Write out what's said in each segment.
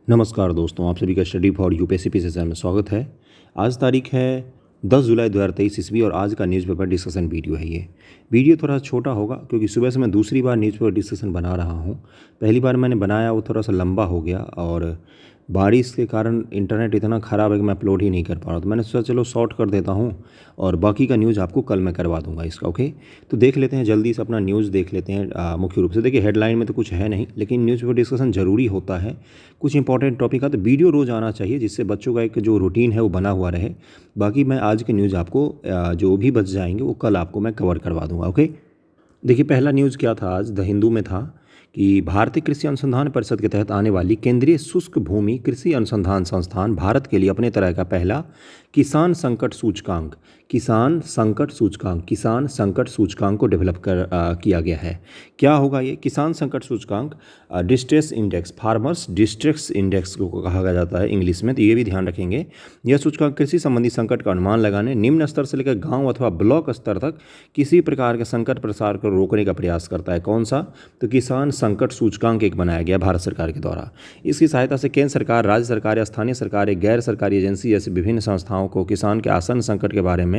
नमस्कार दोस्तों, आप सभी का स्टडी फॉर यूपीएससी पीसीएस में स्वागत है। आज तारीख है 10 जुलाई 2023 ईस्वी और आज का न्यूज़पेपर डिस्कशन वीडियो है। ये वीडियो थोड़ा छोटा होगा क्योंकि सुबह से मैं दूसरी बार न्यूज़पेपर डिस्कशन बना रहा हूँ। पहली बार मैंने बनाया वो थोड़ा सा लंबा हो गया और बारिश के कारण इंटरनेट इतना ख़राब है कि मैं अपलोड ही नहीं कर पा रहा। तो मैंने सोचा चलो शॉर्ट कर देता हूँ और बाकी का न्यूज़ आपको कल मैं करवा दूंगा इसका। ओके, तो देख लेते हैं जल्दी से अपना न्यूज़ देख लेते हैं। मुख्य रूप से देखिए हेडलाइन में तो कुछ है नहीं, लेकिन न्यूज़पेपर डिस्कशन ज़रूरी होता है। कुछ इंपॉर्टेंट टॉपिक का तो वीडियो रोज़ आना चाहिए जिससे बच्चों का एक जो रूटीन है वो बना हुआ रहे। बाकी मैं आज के न्यूज़ आपको जो भी बच जाएंगे वो कल आपको मैं कवर करवा दूंगा। ओके, देखिए पहला न्यूज़ क्या था, आज द हिंदू में था कि भारतीय कृषि अनुसंधान परिषद के तहत आने वाली केंद्रीय शुष्क भूमि कृषि अनुसंधान संस्थान भारत के लिए अपने तरह का पहला किसान संकट सूचकांक को डेवलप किया गया है। क्या होगा ये किसान संकट सूचकांक? Distress index, farmers distress index को कहा जाता है इंग्लिश में, तो ये भी ध्यान रखेंगे। यह सूचकांक कृषि संबंधी संकट का अनुमान लगाने, निम्न स्तर से लेकर गांव अथवा ब्लॉक स्तर तक किसी प्रकार के संकट प्रसार को रोकने का प्रयास करता है। कौन सा? तो किसान संकट सूचकांक एक बनाया गया भारत सरकार के द्वारा। इसकी सहायता से केंद्र सरकार, राज्य सरकार या स्थानीय सरकार, गैर सरकारी एजेंसी जैसी विभिन्न संस्थाओं को किसान के आसन्न संकट के बारे में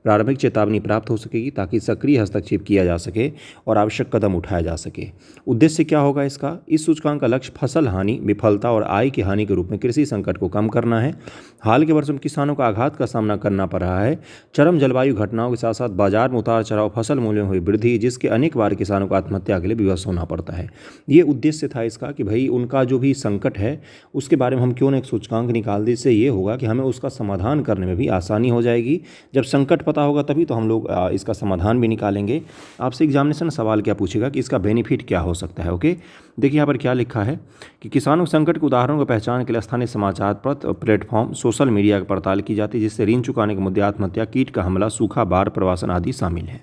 प्रारंभिक चेतावनी प्राप्त हो सकेगी ताकि सक्रिय हस्तक्षेप किया जा सके और आवश्यक कदम उठाया जा सके। उद्देश्य क्या होगा इसका? इस सूचकांक का लक्ष्य फसल हानि, विफलता और आय की हानि के रूप में कृषि संकट को कम करना है। हाल के वर्षों में किसानों को आघात का सामना करना पड़ रहा है। चरम जलवायु घटनाओं के साथ साथ बाजार में उतार चढ़ाव, फसल मूल्यों में हुई वृद्धि, जिसके अनेक बार किसानों को आत्महत्या के लिए विवश होना पड़ता है। ये उद्देश्य था इसका कि भाई उनका जो भी संकट है उसके बारे में हम क्यों ना एक सूचकांक निकाल दें। इससे ये होगा कि हमें उसका समाधान करने में भी आसानी हो जाएगी। जब संकट पता होगा तभी तो हम लोग इसका समाधान भी निकालेंगे। आपसे एग्जामिनेशन सवाल क्या पूछेगा कि इसका बेनिफिट क्या हो सकता है। ओके, देखिए यहाँ पर क्या लिखा है कि किसानों के संकट के उदाहरणों को पहचान के लिए स्थानीय समाचार पत्र, प्लेटफॉर्म, सोशल मीडिया की पड़ताल की जाती है, जिससे ऋण चुकाने के मुद्दे, आत्महत्या, कीट का हमला, सूखा, बाढ़, प्रवासन आदि शामिल हैं।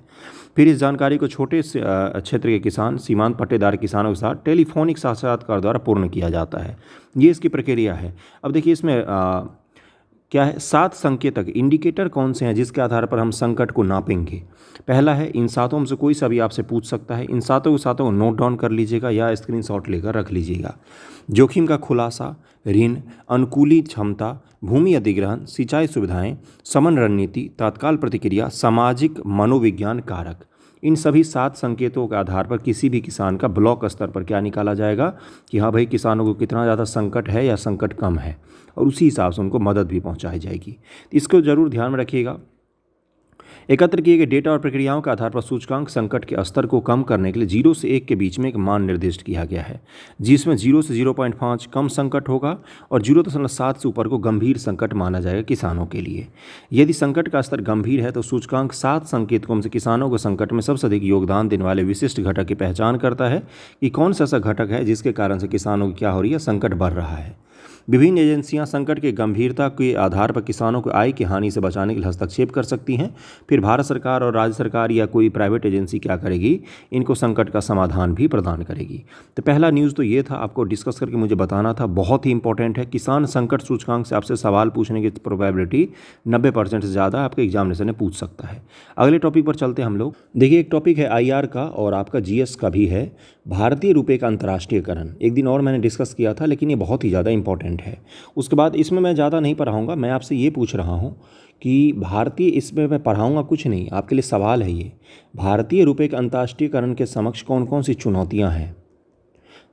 फिर इस जानकारी को छोटे क्षेत्र के किसान, सीमांत पट्टेदार किसानों के साथ टेलीफोनिक साक्षात्कार द्वारा पूर्ण किया जाता है। ये इसकी प्रक्रिया है। अब देखिए इसमें क्या है, 7 संकेतक इंडिकेटर कौन से हैं जिसके आधार पर हम संकट को नापेंगे। पहला है, इन सातों में से कोई सा भी आपसे पूछ सकता है। इन सातों को नोट डाउन कर लीजिएगा या स्क्रीनशॉट लेकर रख लीजिएगा। जोखिम का खुलासा, ऋण, अनुकूलित क्षमता, भूमि अधिग्रहण, सिंचाई सुविधाएं, समन रणनीति, तत्काल प्रतिक्रिया, सामाजिक मनोविज्ञान कारक। इन सभी 7 संकेतों के आधार पर किसी भी किसान का ब्लॉक स्तर पर क्या निकाला जाएगा कि हाँ भाई किसानों को कितना ज़्यादा संकट है या संकट कम है, और उसी हिसाब से उनको मदद भी पहुंचाई जाएगी। इसको ज़रूर ध्यान में रखिएगा। एकत्र किए गए डेटा और प्रक्रियाओं के आधार पर सूचकांक संकट के स्तर को कम करने के लिए 0 से 1 के बीच में एक मान निर्दिष्ट किया गया है, जिसमें 0 से 0.5 कम संकट होगा और 0.7 से ऊपर को गंभीर संकट माना जाएगा किसानों के लिए। यदि संकट का स्तर गंभीर है तो सूचकांक 7 संकेतकों से किसानों को संकट में सबसे अधिक योगदान देने वाले विशिष्ट घटक की पहचान करता है कि कौन सा ऐसा घटक है जिसके कारण से किसानों की क्या हो रही है, संकट बढ़ रहा है। विभिन्न एजेंसियां संकट की गंभीरता के आधार पर किसानों को आय की हानि से बचाने के लिए हस्तक्षेप कर सकती हैं। फिर भारत सरकार और राज्य सरकार या कोई प्राइवेट एजेंसी क्या करेगी, इनको संकट का समाधान भी प्रदान करेगी। तो पहला न्यूज़ तो ये था, आपको डिस्कस करके मुझे बताना था, बहुत ही इंपॉर्टेंट है। किसान संकट सूचकांक से आपसे सवाल पूछने की प्रोबेबिलिटी 90% से ज़्यादा आपके एग्जामिनेशन में पूछ सकता है। अगले टॉपिक पर चलते हैं हम लोग। देखिए एक टॉपिक है IR का और आपका GS का भी है, भारतीय रुपये का अंतर्राष्ट्रीयकरण। एक दिन और मैंने डिस्कस किया था, लेकिन ये बहुत ही ज़्यादा इंपॉर्टेंट है। उसके बाद इसमें मैं ज़्यादा नहीं पढ़ाऊँगा, मैं आपसे ये पूछ रहा हूँ कि भारतीय, इसमें मैं पढ़ाऊँगा कुछ नहीं, आपके लिए सवाल है ये, भारतीय रुपये के अंतर्राष्ट्रीयकरण के समक्ष कौन कौन सी चुनौतियाँ हैं।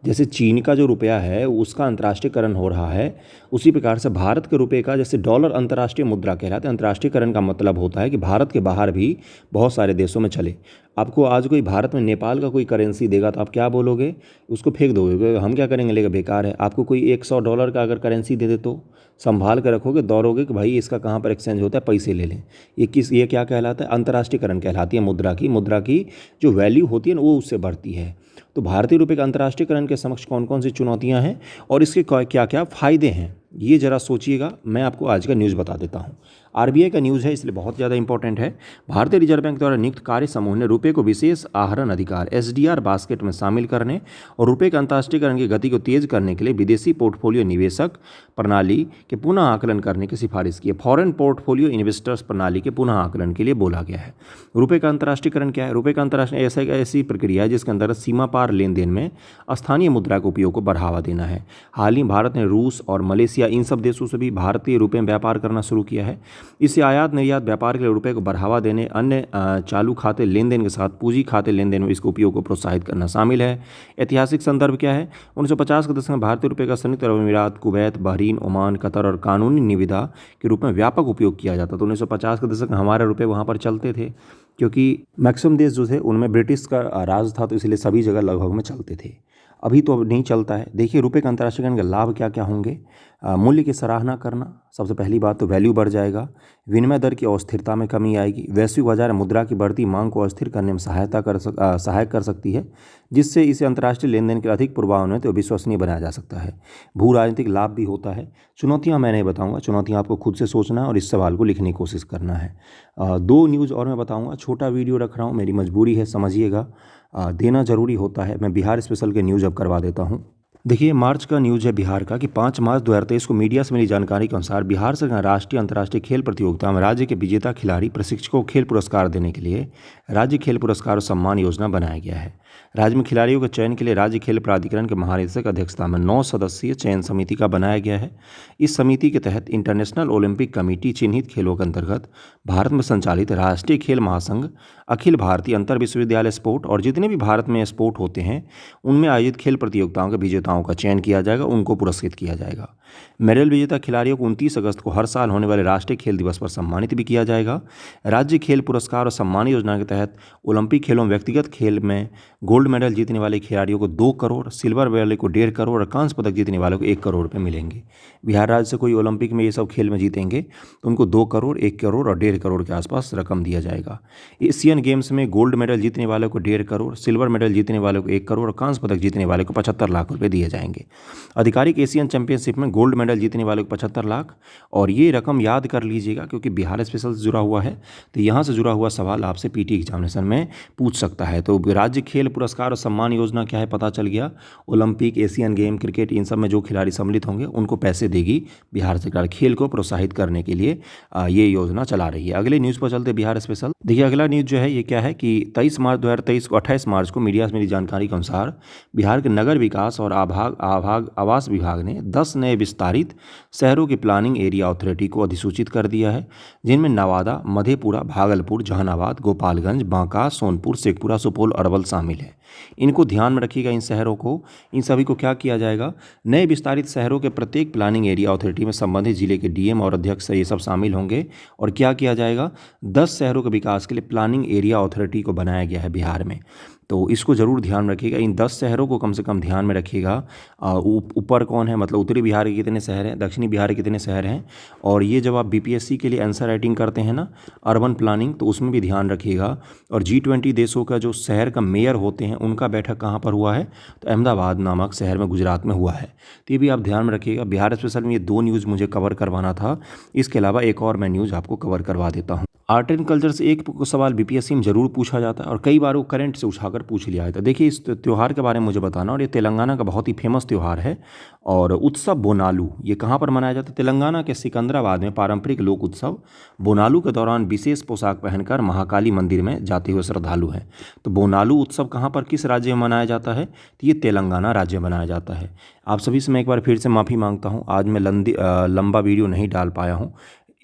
जैसे चीन का जो रुपया है उसका अंतर्राष्ट्रीयकरण हो रहा है, उसी प्रकार से भारत के रुपये का, जैसे डॉलर अंतर्राष्ट्रीय मुद्रा कहलाता है। अंतर्राष्ट्रीयकरण का मतलब होता है कि भारत के बाहर भी बहुत सारे देशों में चले। आपको आज कोई भारत में नेपाल का कोई करेंसी देगा तो आप क्या बोलोगे, उसको फेंक दोगे, हम क्या करेंगे लेकर, बेकार है। आपको कोई $100 का अगर करेंसी दे दे तो संभाल कर रखोगे, दौड़ोगे कि भाई इसका कहाँ पर एक्सचेंज होता है, पैसे ले लें। ये क्या कहलाता है? अंतर्राष्ट्रीयकरण कहलाती है। मुद्रा की जो वैल्यू होती है ना वो उससे बढ़ती है। तो भारतीय रुपये के अंतर्राष्ट्रीयकरण के समक्ष कौन कौन सी चुनौतियां हैं और इसके क्या क्या फ़ायदे हैं, ये ज़रा सोचिएगा। मैं आपको आज का न्यूज़ बता देता हूँ। आरबीआई का न्यूज़ है इसलिए बहुत ज़्यादा इंपॉर्टेंट है। भारतीय रिजर्व बैंक द्वारा नियुक्त कार्य समूह ने रुपये को विशेष आहरण अधिकार एसडीआर बास्केट में शामिल करने और रुपये के अंतर्राष्ट्रीयकरण की गति को तेज करने के लिए विदेशी पोर्टफोलियो निवेशक प्रणाली के पुनः आकलन करने की सिफारिश की है। फॉरेन पोर्टफोलियो इन्वेस्टर्स प्रणाली के पुनः आकलन के लिए बोला गया है। रुपये का अंतर्राष्ट्रीयकरण क्या है? रुपये का अंतर्राष्ट्रीय ऐसी प्रक्रिया है जिसके अंतर्गत सीमा पार लेन देन में स्थानीय मुद्रा के उपयोग को बढ़ावा देना है। हाल ही भारत ने रूस और मलेशिया इन सब देशों से भी भारतीय रुपये में व्यापार करना शुरू किया है। इससे आयात निर्यात व्यापार के लिए रुपये को बढ़ावा देने, अन्य चालू खाते लेन देन के साथ पूंजी खाते लेन देन में इसके उपयोग को प्रोत्साहित करना शामिल है। ऐतिहासिक संदर्भ क्या है? 1950 के दशक में भारतीय रुपये का संयुक्त अरब अमीरात, कुवैत, बहरीन, ओमान, कतर और कानूनी निविदा के रूप में व्यापक उपयोग किया जाता। तो 1950 के दशक में हमारे रुपये वहाँ पर चलते थे, क्योंकि मैक्सिमम देश जो थे उनमें ब्रिटिश का राज था, तो इसलिए सभी जगह लगभग में चलते थे। अभी तो अब नहीं चलता है। देखिए रुपये का अंतर्राष्ट्रीयकरण के लाभ क्या क्या होंगे। मूल्य की सराहना करना, सबसे पहली बात तो वैल्यू बढ़ जाएगा। विनिमय दर की अस्थिरता में कमी आएगी। वैश्विक बाजार में मुद्रा की बढ़ती मांग को अस्थिर करने में सहायक कर सकती है, जिससे इसे अंतर्राष्ट्रीय लेन देन के अधिक पूर्वान्वित और विश्वसनीय बनाया जा सकता है। भू राजनीतिक लाभ भी होता है। चुनौतियाँ मैं नहीं बताऊँगा, चुनौतियाँ आपको खुद से सोचना है और इस सवाल को लिखने की कोशिश करना है। 2 न्यूज़ और मैं बताऊँगा। छोटा वीडियो रख रहा हूँ, मेरी मजबूरी है, समझिएगा, देना ज़रूरी होता है। मैं बिहार स्पेशल के न्यूज़ अब करवा देता हूँ। देखिए मार्च का न्यूज़ है बिहार का कि 5 मार्च 2023 को मीडिया से मिली जानकारी के अनुसार बिहार सरकार राष्ट्रीय अंतर्राष्ट्रीय खेल प्रतियोगिता में राज्य के विजेता खिलाड़ी प्रशिक्षकों को खेल पुरस्कार देने के लिए राज्य खेल पुरस्कार और सम्मान योजना बनाया गया है। राज्य में खिलाड़ियों के चयन के लिए राज्य खेल प्राधिकरण के महानिदेशक अध्यक्षता में 9 सदस्यीय चयन समिति का बनाया गया है। इस समिति के तहत इंटरनेशनल ओलंपिक कमेटी चिन्हित खेलों के अंतर्गत भारत में संचालित राष्ट्रीय खेल महासंघ, अखिल भारतीय अंतर विश्वविद्यालय स्पोर्ट और जितने भी भारत में स्पोर्ट होते हैं उनमें आयोजित खेल प्रतियोगिताओं के विजेताओं का चयन किया जाएगा, उनको पुरस्कृत किया जाएगा। मेडल विजेता खिलाड़ियों को 29 अगस्त को हर साल होने वाले राष्ट्रीय खेल दिवस पर सम्मानित भी किया जाएगा। राज्य खेल पुरस्कार और सम्मान योजना के तहत ओलंपिक खेलों में व्यक्तिगत खेल में गोल्ड मेडल जीतने वाले खिलाड़ियों को 2 करोड़, सिल्वर वाले को 1.5 करोड़ और कांस्य पदक जीतने वालों को 1 करोड़ रुपये मिलेंगे। बिहार राज्य से कोई ओलंपिक में ये सब खेल में जीतेंगे तो उनको 2 करोड़, 1 करोड़ और 1.5 करोड़ के आसपास रकम दिया जाएगा। एशियन गेम्स में गोल्ड मेडल जीतने वालों को 1.5 करोड़, सिल्वर मेडल जीतने वालों को 1 करोड़ और कांस्य पदक जीतने वाले को 75 लाख रुपये दिए जाएंगे। आधिकारिक एशियन चैंपियनशिप में गोल्ड मेडल जीतने वालों को 75 लाख। और ये रकम याद कर लीजिएगा क्योंकि बिहार स्पेशल से जुड़ा हुआ है, तो यहाँ से जुड़ा हुआ सवाल आपसे पीटी एग्जामिनेशन में पूछ सकता है। तो राज्य खेल पुरस्कार और सम्मान योजना क्या है पता चल गया। ओलंपिक, एशियन गेम, क्रिकेट, इन सब में जो खिलाड़ी सम्मिलित होंगे उनको पैसे देगी बिहार सरकार। खेल को प्रोत्साहित करने के लिए ये योजना चला रही है। अगले न्यूज़ पर चलते बिहार स्पेशल। देखिए अगला न्यूज़ जो है ये क्या है कि 23 मार्च 2023 को 28 मार्च को मीडिया से मिली जानकारी के अनुसार बिहार के नगर विकास और आवास विभाग ने 10 नए विस्तारित शहरों की प्लानिंग एरिया अथॉरिटी को अधिसूचित कर दिया है, जिनमें नवादा, मधेपुरा, भागलपुर, जहानाबाद, गोपालगंज, बांका, सोनपुर, शेखपुरा, सुपौल, अरवल शामिल है। इनको ध्यान में रखिएगा। इन शहरों को, इन सभी को क्या किया जाएगा, नए विस्तारित शहरों के प्रत्येक प्लानिंग एरिया अथॉरिटी में संबंधित जिले के डीएम और अध्यक्ष ये सब शामिल होंगे। और क्या किया जाएगा, 10 शहरों के विकास के लिए प्लानिंग एरिया अथॉरिटी को बनाया गया है बिहार में। तो इसको ज़रूर ध्यान रखिएगा। इन 10 शहरों को कम से कम ध्यान में रखिएगा। ऊपर कौन है, मतलब उत्तरी बिहार के कितने शहर हैं, दक्षिणी बिहार के कितने शहर हैं। और ये जब आप बीपीएससी के लिए आंसर राइटिंग करते हैं ना, अर्बन प्लानिंग, तो उसमें भी ध्यान रखिएगा। और G20 देशों का जो शहर का मेयर होते हैं उनका बैठक कहाँ पर हुआ है, तो अहमदाबाद नामक शहर में गुजरात में हुआ है। तो ये भी आप ध्यान में रखिएगा। बिहार स्पेशल में ये 2 न्यूज़ मुझे कवर करवाना था। इसके अलावा एक और मैं न्यूज़ आपको कवर करवा देता हूँ। आर्ट एंड कल्चर से एक सवाल बीपीएससी में जरूर पूछा जाता है और कई बार वो करंट से उठाकर पूछ लिया जाता है। देखिए इस त्यौहार के बारे में मुझे बताना। और ये तेलंगाना का बहुत ही फेमस त्यौहार है। और उत्सव बोनालू ये कहाँ पर मनाया जाता है, तेलंगाना के सिकंदराबाद में पारंपरिक लोक उत्सव बोनालू के दौरान विशेष पोशाक पहनकर महाकाली मंदिर में जाते हुए श्रद्धालु हैं। तो बोनालू उत्सव कहाँ पर, किस राज्य में मनाया जाता है, तो ये तेलंगाना राज्य में मनाया जाता है। आप सभी से मैं एक बार फिर से माफ़ी मांगता हूँ, आज मैं लंबा वीडियो नहीं डाल पाया हूँ।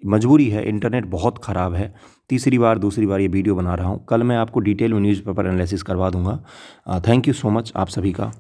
मजबूरी है, इंटरनेट बहुत ख़राब है। दूसरी बार ये वीडियो बना रहा हूँ। कल मैं आपको डिटेल में न्यूज़पेपर एनालिसिस करवा दूंगा। थैंक यू सो मच आप सभी का।